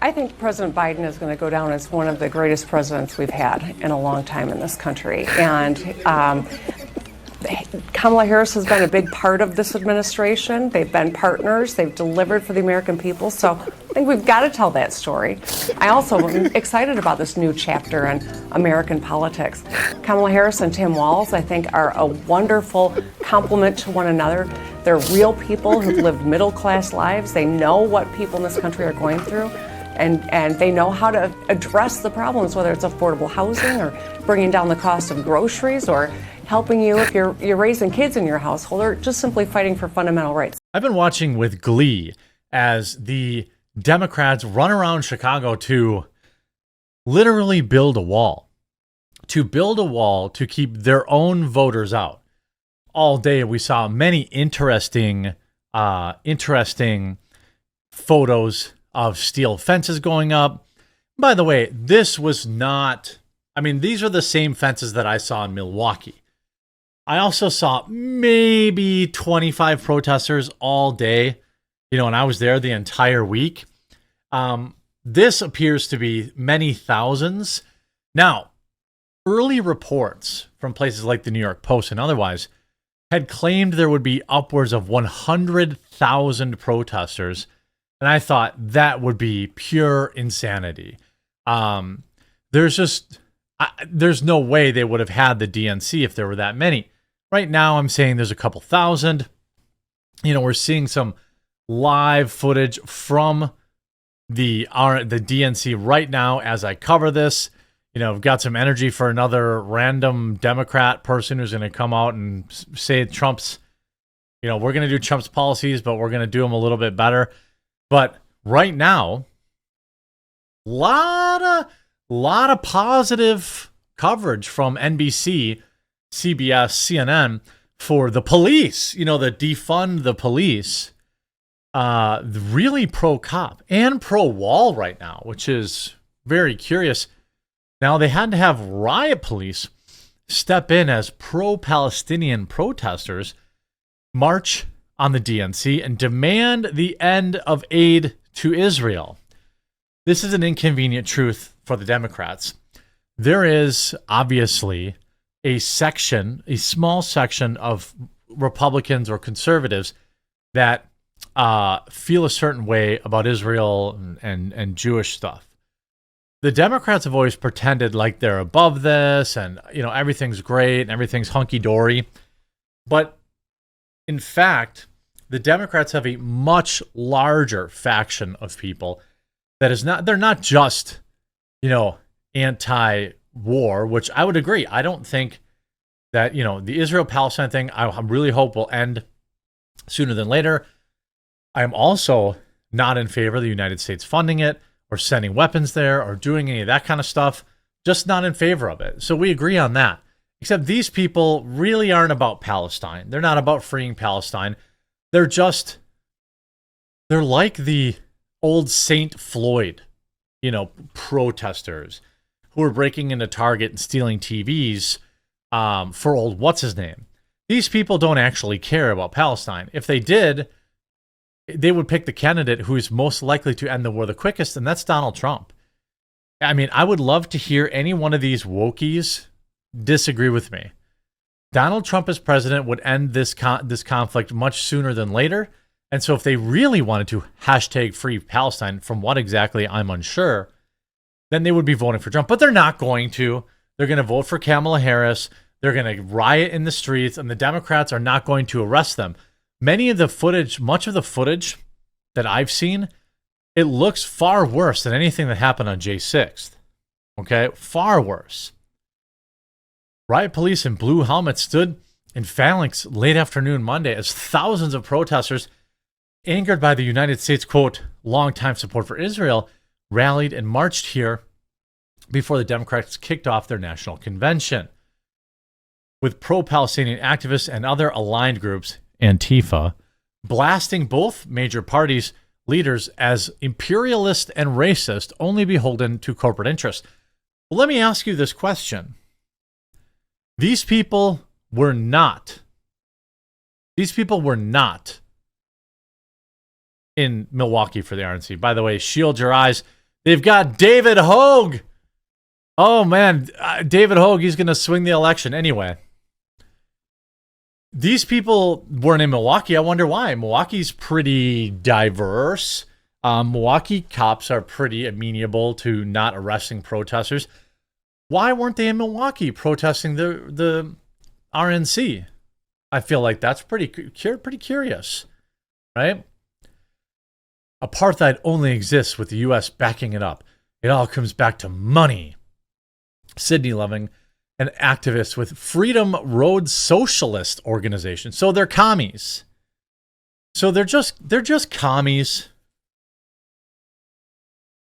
I think President Biden is going to go down as one of the greatest presidents we've had in a long time in this country. And Kamala Harris has been a big part of this administration. They've been partners. They've delivered for the American people. So I think we've got to tell that story. I also am excited about this new chapter in American politics. Kamala Harris and Tim Walz, I think, are a wonderful complement to one another. They're real people who've lived middle-class lives. They know what people in this country are going through. And they know how to address the problems, whether it's affordable housing or bringing down the cost of groceries or helping you if you're raising kids in your household or just simply fighting for fundamental rights. I've been watching with glee as the Democrats run around Chicago to literally build a wall, to keep their own voters out. All day we saw many interesting photos of steel fences going up. By the way, this was not, these are the same fences that I saw in Milwaukee. I also saw maybe 25 protesters all day, and I was there the entire week. This appears to be many thousands. Now, early reports from places like the New York Post and otherwise had claimed there would be upwards of 100,000 protesters. And I thought that would be pure insanity. There's no way they would have had the DNC if there were that many. Right now, I'm saying there's a couple thousand. We're seeing some live footage from the DNC right now as I cover this. I've got some energy for another random Democrat person who's going to come out and say Trump's, we're going to do Trump's policies, but we're going to do them a little bit better. But right now, lot of positive coverage from NBC, CBS, CNN for the police. The defund the police. Really pro-cop and pro-wall right now, which is very curious. Now, they had to have riot police step in as pro-Palestinian protesters march on the DNC and demand the end of aid to Israel. This is an inconvenient truth for the Democrats. There is obviously a small section of Republicans or conservatives that feel a certain way about Israel and Jewish stuff. The Democrats have always pretended like they're above this and, everything's great and everything's hunky-dory. But in fact, the Democrats have a much larger faction of people they're not just, anti-war, which I would agree. I don't think that, the Israel-Palestine thing, I really hope will end sooner than later. I'm also not in favor of the United States funding it or sending weapons there or doing any of that kind of stuff. Just not in favor of it. So we agree on that. Except these people really aren't about Palestine. They're not about freeing Palestine. They're like the old St. Floyd, protesters who were breaking into Target and stealing TVs for old what's-his-name. These people don't actually care about Palestine. If they did, they would pick the candidate who is most likely to end the war the quickest, and that's Donald Trump. I would love to hear any one of these wokies disagree with me. Donald Trump as president would end this conflict much sooner than later. And so if they really wanted to hashtag free Palestine, from what exactly I'm unsure, then they would be voting for Trump. But they're not going to. They're going to vote for Kamala Harris. They're going to riot in the streets, and the Democrats are not going to arrest them. Much of the footage that I've seen, it looks far worse than anything that happened on J 6th. Okay? Far worse. Riot police in blue helmets stood in phalanx late afternoon Monday as thousands of protesters, angered by the United States' quote, longtime support for Israel, rallied and marched here before the Democrats kicked off their national convention. With pro-Palestinian activists and other aligned groups, Antifa, blasting both major parties' leaders as imperialist and racist, only beholden to corporate interests. Well, let me ask you this question. These people were not in Milwaukee for the RNC. By the way, shield your eyes. They've got David Hogue. Oh, man. David Hogue, he's going to swing the election. Anyway, these people weren't in Milwaukee. I wonder why. Milwaukee's pretty diverse. Milwaukee cops are pretty amenable to not arresting protesters. Why weren't they in Milwaukee protesting the RNC? I feel like that's pretty curious, right? Apartheid only exists with the U.S. backing it up. It all comes back to money. Sydney Loving, an activist with Freedom Road Socialist Organization. So they're commies. So they're just commies.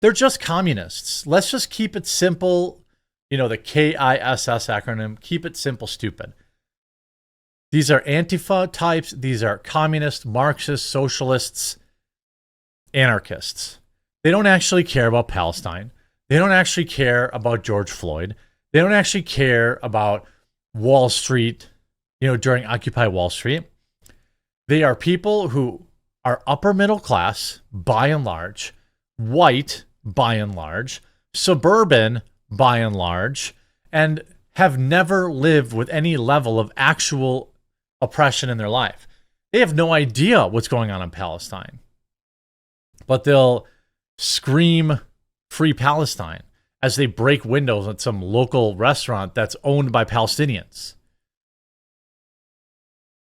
They're just communists. Let's just keep it simple. You know, the KISS acronym. Keep it simple, stupid. These are Antifa types. These are communists, Marxists, socialists, anarchists. They don't actually care about Palestine. They don't actually care about George Floyd. They don't actually care about Wall Street, you know, during Occupy Wall Street. They are people who are upper middle class, by and large, white, by and large, suburban, by and large, and have never lived with any level of actual oppression in their life. They have no idea what's going on in Palestine. But they'll scream Free Palestine as they break windows at some local restaurant that's owned by Palestinians.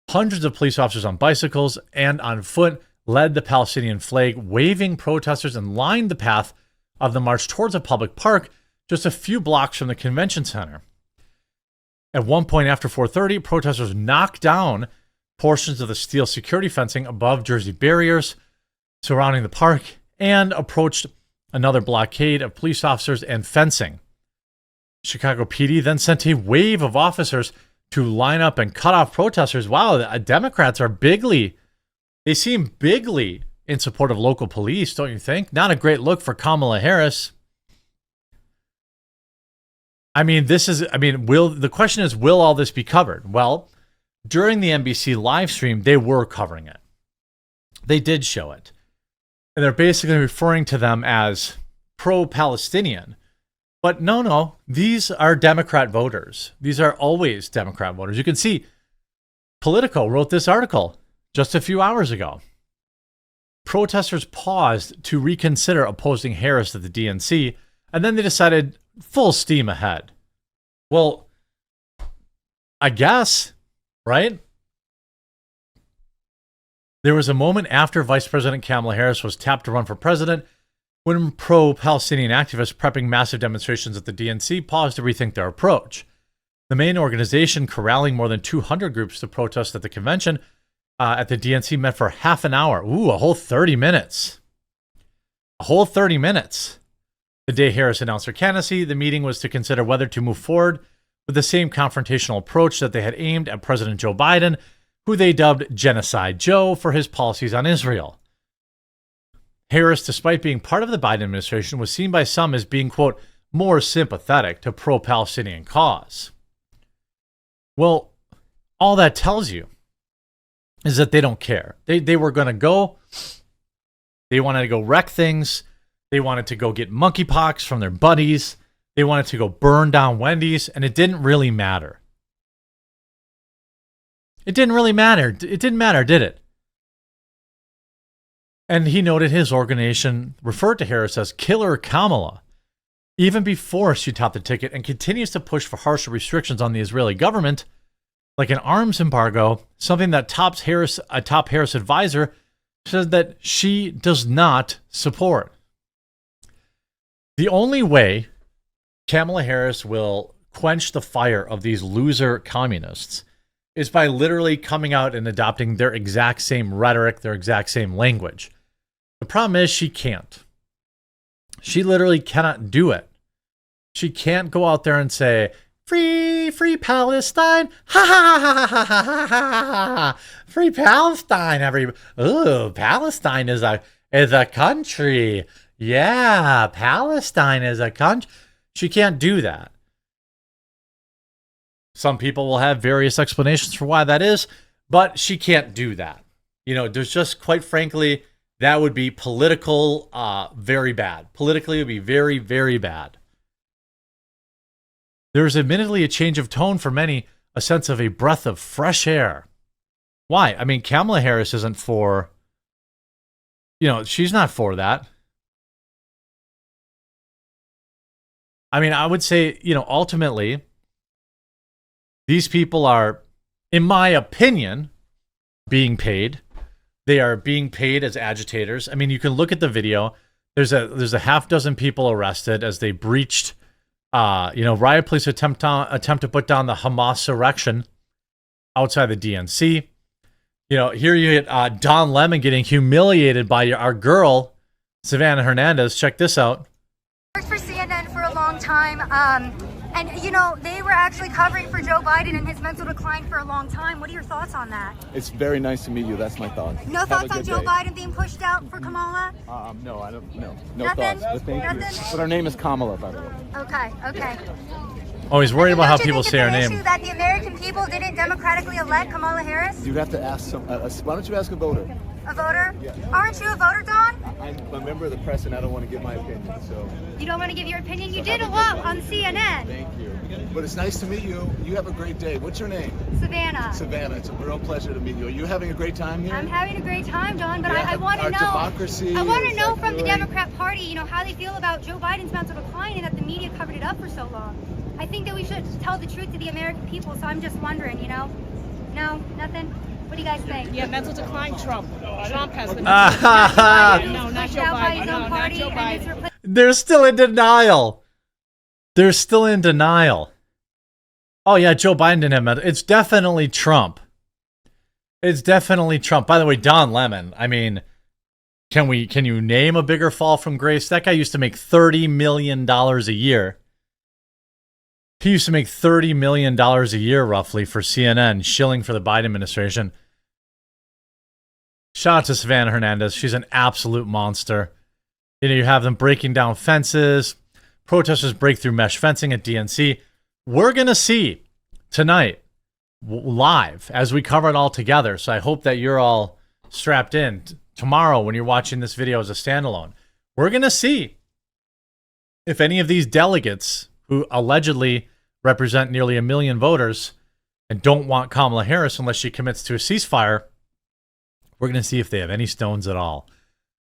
Hundreds of police officers on bicycles and on foot led the Palestinian flag, waving protesters, and lined the path of the march towards a public park just a few blocks from the convention center. At one point after 4:30, protesters knocked down portions of the steel security fencing above Jersey barriers surrounding the park and approached another blockade of police officers and fencing. Chicago PD then sent a wave of officers to line up and cut off protesters. Wow, the Democrats are they seem bigly in support of local police, don't you think? Not a great look for Kamala Harris. The question is, will all this be covered? Well, during the NBC live stream, they were covering it. They did show it. And they're basically referring to them as pro-Palestinian. But no, these are Democrat voters. These are always Democrat voters. You can see Politico wrote this article just a few hours ago. Protesters paused to reconsider opposing Harris at the DNC, and then they decided full steam ahead. Well, I guess, right? There was a moment after Vice President Kamala Harris was tapped to run for president when pro-Palestinian activists prepping massive demonstrations at the DNC paused to rethink their approach. The main organization corralling more than 200 groups to protest at the convention at the DNC met for half an hour. Ooh, a whole 30 minutes. A whole 30 minutes. The day Harris announced her candidacy, the meeting was to consider whether to move forward with the same confrontational approach that they had aimed at President Joe Biden, who they dubbed Genocide Joe for his policies on Israel. Harris, despite being part of the Biden administration, was seen by some as being, quote, more sympathetic to pro-Palestinian cause. Well, all that tells you is that they don't care. They were going to go. They wanted to go wreck things. They wanted to go get monkeypox from their buddies. They wanted to go burn down Wendy's, and it didn't really matter. It didn't really matter. It didn't matter, did it? And he noted his organization referred to Harris as Killer Kamala, even before she topped the ticket, and continues to push for harsher restrictions on the Israeli government, like an arms embargo, something that a top Harris advisor said that she does not support. The only way Kamala Harris will quench the fire of these loser communists is by literally coming out and adopting their exact same rhetoric, their exact same language. The problem is she can't. She literally cannot do it. She can't go out there and say, free Palestine, ha ha ha ha ha ha ha, free Palestine, everybody. Ooh, Palestine is a country. Yeah, Palestine is a country. She can't do that. Some people will have various explanations for why that is, but she can't do that. You know, there's just, quite frankly, that would be political, very bad. Politically, it would be very, very bad. There's admittedly a change of tone for many, a sense of a breath of fresh air. Why? I mean, Kamala Harris isn't for, she's not for that. I mean, I would say, ultimately, these people are, in my opinion, being paid. They are being paid as agitators. I mean, you can look at the video. There's a half dozen people arrested as they breached, riot police attempt to put down the Hamas insurrection outside the DNC. Here you get Don Lemon getting humiliated by our girl, Savannah Hernandez. Check this out. Worked for CNN for a long time, and they were actually covering for Joe Biden and his mental decline for a long time. What are your thoughts on that? It's very nice to meet you. That's my thoughts. No thoughts on Joe Biden being pushed out for Kamala? No, I don't. No Nothing? thoughts. But thank you. Nothing? But her name is Kamala, by the way. Okay. Oh, he's worried about how Don't you people think say her it's an name. issue that the American people didn't democratically elect Kamala Harris? You'd have to ask some. Why don't you ask a voter? A voter? Yeah. Aren't you a voter, Don? I'm a member of the press, and I don't want to give my opinion. So You don't want to give your opinion? You So did a have a lot good on CNN. thank you. But it's nice to meet you. You have a great day. What's your name? Savannah. Savannah. It's a real pleasure to meet you. Are you having a great time here? I'm having a great time, Don, but Yeah, I want to our know. democracy I want to is, know like, from the really- Democrat Party, how they feel about Joe Biden's mental decline and that the media covered it up for so long. I think that we should tell the truth to the American people. So I'm just wondering, No, nothing. What do you guys think? Yeah, mental decline, Trump. Trump has the Ah, No, not Pushed Joe out by Biden. his No, own not party Joe and his Biden. They're still in denial. They're still in denial. Oh yeah, Joe Biden didn't have mental. It's definitely Trump. It's definitely Trump. By the way, Don Lemon. I mean, can you name a bigger fall from grace? That guy used to make $30 million a year. He used to make $30 million a year, roughly, for CNN, shilling for the Biden administration. Shout out to Savannah Hernandez. She's an absolute monster. You have them breaking down fences. Protesters break through mesh fencing at DNC. We're going to see tonight, live, as we cover it all together. So I hope that you're all strapped in. Tomorrow, when you're watching this video as a standalone, we're going to see if any of these delegates who allegedly represent nearly 1 million voters and don't want Kamala Harris unless she commits to a ceasefire, we're going to see if they have any stones at all.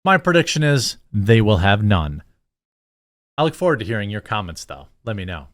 My prediction is they will have none. I look forward to hearing your comments, though. Let me know.